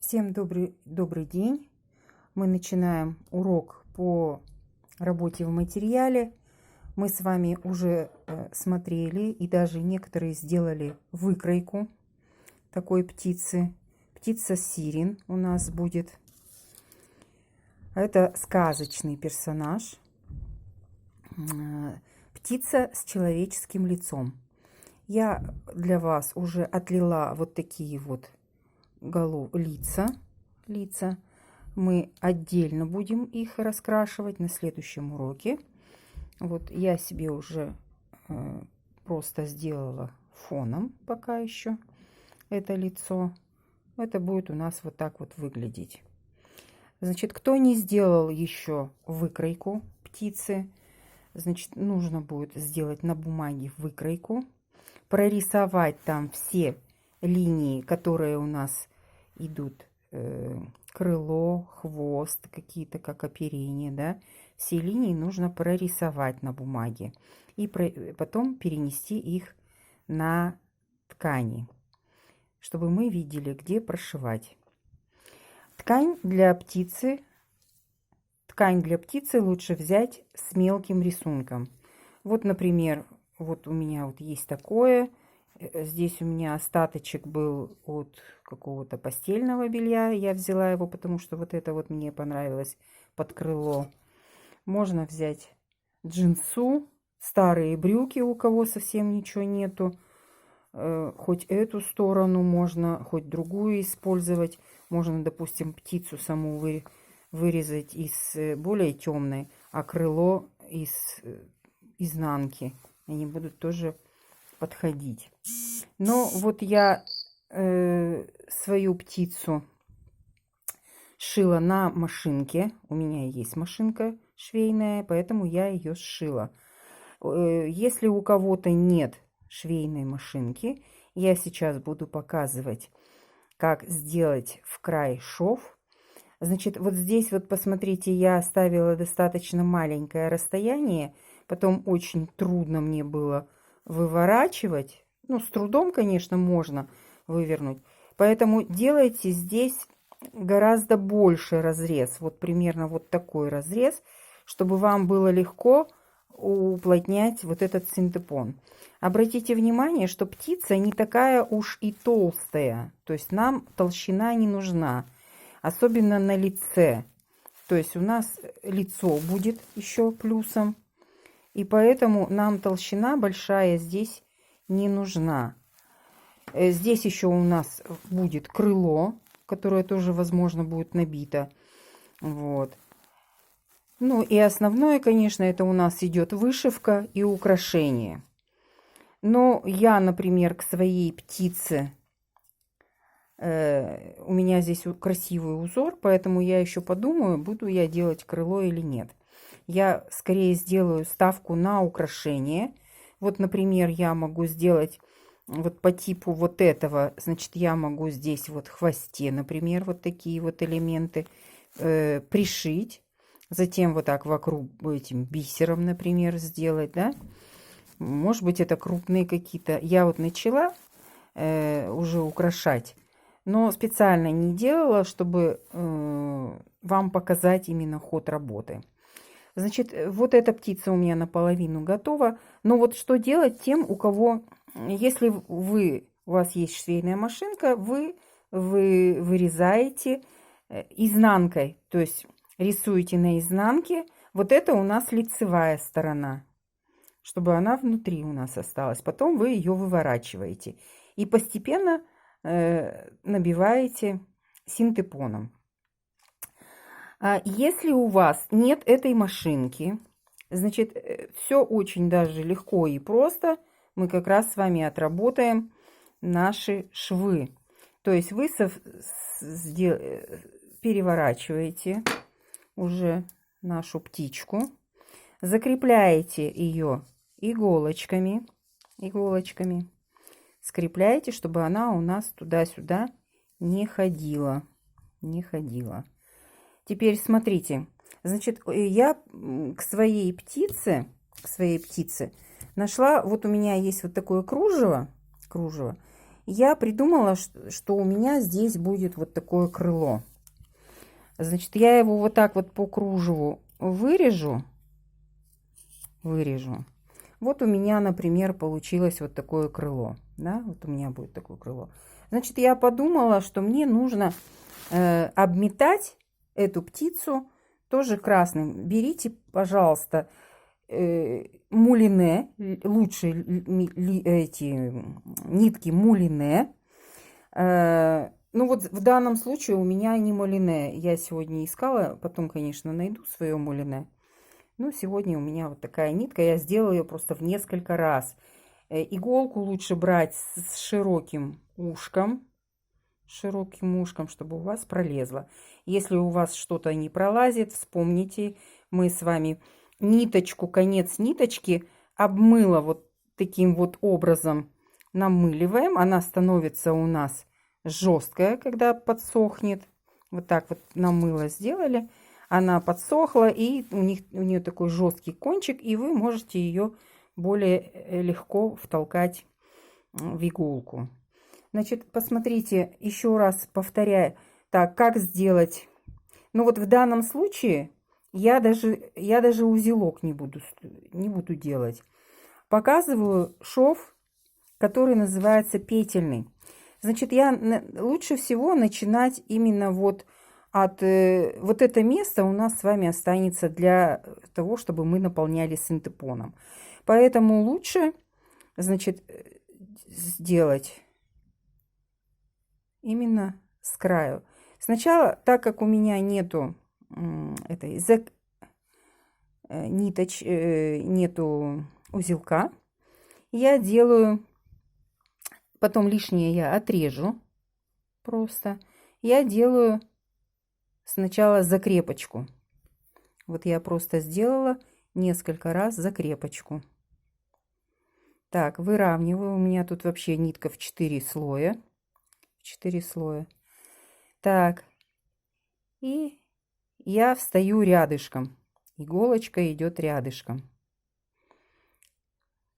Всем добрый день. Мы начинаем урок по работе в материале. Мы с вами уже смотрели и даже некоторые сделали выкройку такой птицы. Птица Сирен у нас будет. Это сказочный персонаж. Птица с человеческим лицом. Я для вас уже отлила вот такие вот лица. Мы отдельно будем их раскрашивать на следующем уроке. Вот я себе уже просто сделала фоном пока еще это лицо. Это будет у нас вот так вот выглядеть. Значит, кто не сделал еще выкройку птицы, значит, нужно будет сделать на бумаге выкройку, прорисовать там все линии, которые у нас идут, крыло, хвост, какие-то как оперение, да, все линии нужно прорисовать на бумаге и потом перенести их на ткани, чтобы мы видели, где прошивать. Ткань для птицы лучше взять с мелким рисунком. Вот, например, вот у меня вот есть такое. Здесь у меня остаточек был от какого-то постельного белья. Я взяла его, потому что вот это вот мне понравилось под крыло. Можно взять джинсу, старые брюки, у кого совсем ничего нету. Хоть эту сторону можно, хоть другую использовать. Можно, допустим, птицу саму вырезать из более темной, а крыло из изнанки. Они будут тоже подходить. Но вот я свою птицу шила на машинке. У меня есть машинка швейная, поэтому я ее сшила. Если у кого-то нет швейной машинки, я сейчас буду показывать, как сделать в край шов. Значит, вот здесь вот посмотрите, я оставила достаточно маленькое расстояние, потом очень трудно мне было выворачивать. Ну, с трудом, конечно, можно вывернуть. Поэтому делайте здесь гораздо больше разрез. Вот примерно вот такой разрез, чтобы вам было легко уплотнять вот этот синтепон. Обратите внимание, что птица не такая уж и толстая. То есть нам толщина не нужна. Особенно на лице. То есть у нас лицо будет еще плюсом. И поэтому нам толщина большая здесь не нужна. Здесь еще у нас будет крыло, которое тоже, возможно, будет набито. Вот. Ну и основное, конечно, это у нас идет вышивка и украшение. Но я, например, к своей птице, у меня здесь красивый узор, поэтому я еще подумаю, буду я делать крыло или нет. Я скорее сделаю ставку на украшение. Вот, например, я могу сделать вот по типу вот этого. Значит, я могу здесь вот в хвосте, например, вот такие вот элементы пришить. Затем вот так вокруг этим бисером, например, сделать, да. Может быть, это крупные какие-то. Я вот начала уже украшать, но специально не делала, чтобы вам показать именно ход работы. Значит, вот эта птица у меня наполовину готова. Но вот что делать тем, у кого, если у вас есть швейная машинка, вы вырезаете изнанкой, то есть рисуете на изнанке. Вот это у нас лицевая сторона, чтобы она внутри у нас осталась. Потом вы ее выворачиваете и постепенно набиваете синтепоном. Если у вас нет этой машинки, значит, все очень даже легко и просто. Мы как раз с вами отработаем наши швы. То есть вы переворачиваете уже нашу птичку, закрепляете ее иголочками, скрепляете, чтобы она у нас туда-сюда не ходила. Теперь смотрите, значит, я к своей птице нашла, вот у меня есть вот такое кружево, я придумала, что у меня здесь будет вот такое крыло. Значит, я его вот так вот по кружеву вырежу. Вот у меня, например, получилось вот такое крыло. Да, вот у меня будет такое крыло. Значит, я подумала, что мне нужно обметать эту птицу тоже красным. Берите, пожалуйста, мулине, лучше эти нитки мулине. Ну вот в данном случае у меня не мулине. Я сегодня искала, потом, конечно, найду свое мулине. Ну, сегодня у меня вот такая нитка. Я сделала ее просто в несколько раз. Иголку лучше брать с широким ушком, чтобы у вас пролезло. Если у вас что-то не пролазит, вспомните, мы с вами ниточку, конец ниточки обмыла вот таким вот образом. Намыливаем. Она становится у нас жесткая, когда подсохнет. Вот так вот намыло сделали. Она подсохла, и у нее такой жесткий кончик, и вы можете ее более легко втолкать в иголку. Значит, посмотрите, еще раз повторяю, так, как сделать. Ну вот в данном случае я даже узелок не буду делать. Показываю шов, который называется петельный. Значит, лучше всего начинать именно вот от вот это место у нас с вами останется для того, чтобы мы наполняли синтепоном. Поэтому лучше, значит, сделать именно с краю. Сначала, так как у меня нету нету узелка, я делаю, потом лишнее я отрежу просто. Я делаю сначала закрепочку. Вот я просто сделала несколько раз закрепочку. Так, выравниваю. У меня тут вообще нитка в 4 слоя. 4 слоя. Так, и я встаю рядышком. Иголочка идет рядышком.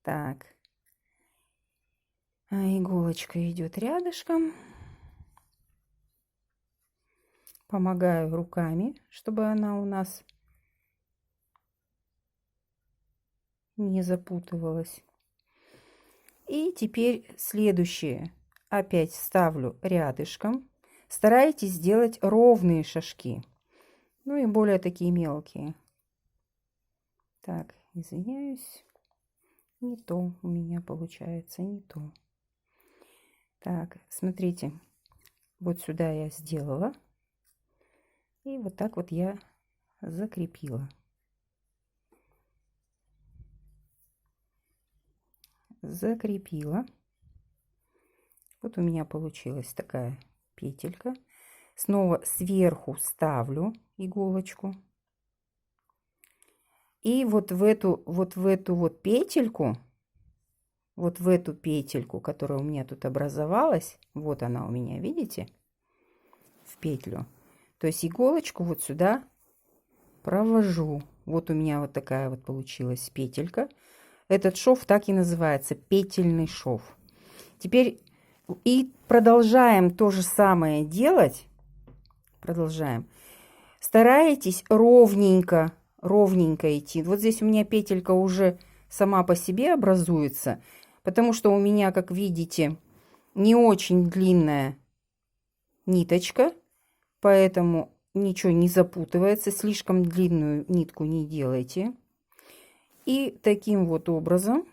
Так, иголочка идет рядышком. Помогаю руками, чтобы она у нас не запутывалась. И теперь следующее. Опять ставлю рядышком. Старайтесь сделать ровные шажки. Ну и более такие мелкие. Так, извиняюсь. Не то у меня получается, не то. Так, смотрите. Вот сюда я сделала. И вот так вот я закрепила. Закрепила. Вот у меня получилась такая петелька. Снова сверху ставлю иголочку. И вот в эту петельку, которая у меня тут образовалась, вот она у меня, видите, в петлю. То есть иголочку вот сюда провожу. Вот у меня вот такая вот получилась петелька. Этот шов так и называется, петельный шов. Теперь и продолжаем то же самое делать. Продолжаем. Старайтесь ровненько идти. Вот здесь у меня петелька уже сама по себе образуется, потому что у меня, как видите, не очень длинная ниточка, поэтому ничего не запутывается. Слишком длинную нитку не делайте. И таким вот образом,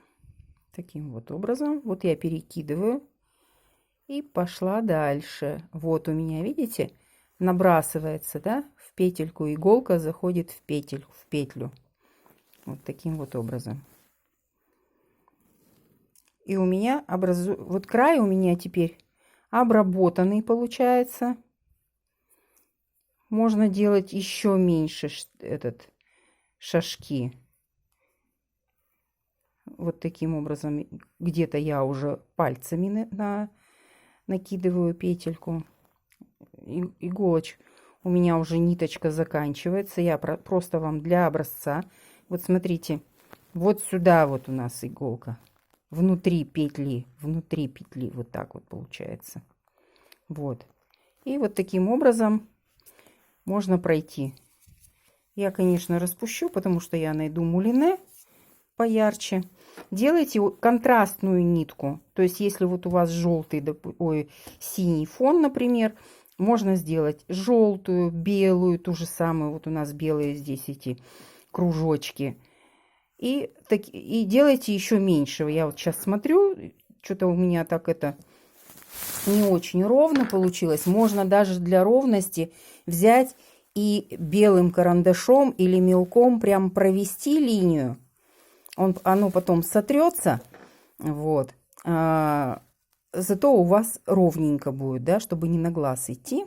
вот я перекидываю и пошла дальше. Вот у меня, видите, набрасывается, да, в петельку, иголка заходит в петлю. Вот таким вот образом. И у меня вот край у меня теперь обработанный получается. Можно делать еще меньше шажки. Вот таким образом. Где-то я уже пальцами накидываю петельку. Иголочка. У меня уже ниточка заканчивается. Я просто вам для образца. Вот смотрите. Вот сюда вот у нас иголка внутри петли, вот так вот получается. Вот. И вот таким образом можно пройти. Я, конечно, распущу, потому что я найду мулине поярче. Делайте контрастную нитку. То есть, если вот у вас желтый, синий фон, например, можно сделать желтую, белую, ту же самую. Вот у нас белые здесь эти кружочки. И делайте еще меньше. Я вот сейчас смотрю, что-то у меня так это не очень ровно получилось. Можно даже для ровности взять и белым карандашом или мелком прям провести линию. Оно потом сотрется. Вот. Зато у вас ровненько будет, да, чтобы не на глаз идти.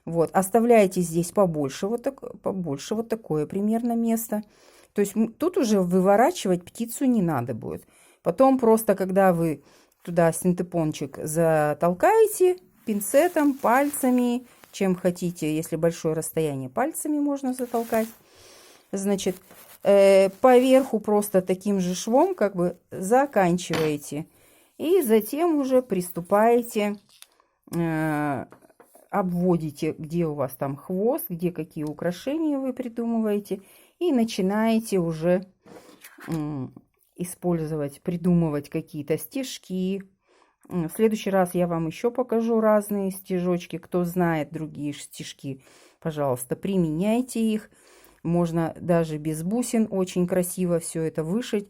Вот. Оставляйте здесь побольше вот такое примерно место. То есть тут уже выворачивать птицу не надо будет. Потом просто, когда вы туда синтепончик затолкаете пинцетом, пальцами, чем хотите, если большое расстояние, пальцами можно затолкать. Значит, поверху просто таким же швом как бы заканчиваете. И затем уже приступаете, обводите, где у вас там хвост, где какие украшения вы придумываете. И начинаете уже придумывать какие-то стежки. В следующий раз я вам еще покажу разные стежочки. Кто знает другие стежки, пожалуйста, применяйте их. Можно даже без бусин очень красиво все это вышить.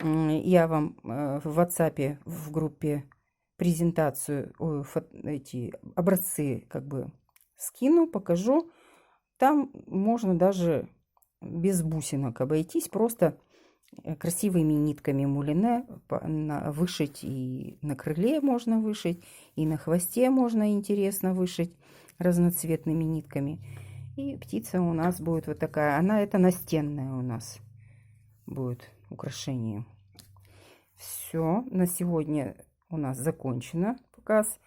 Я вам в WhatsApp в группе презентацию, эти образцы как бы скину, покажу. Там можно даже без бусинок обойтись, просто красивыми нитками мулине вышить. И на крыле можно вышить, и на хвосте можно интересно вышить разноцветными нитками. И птица у нас будет вот такая. Это настенная у нас будет украшение. Все, на сегодня у нас закончено показ.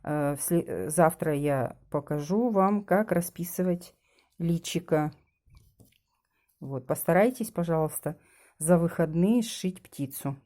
Завтра я покажу вам, как расписывать личико. Вот, постарайтесь, пожалуйста, за выходные сшить птицу.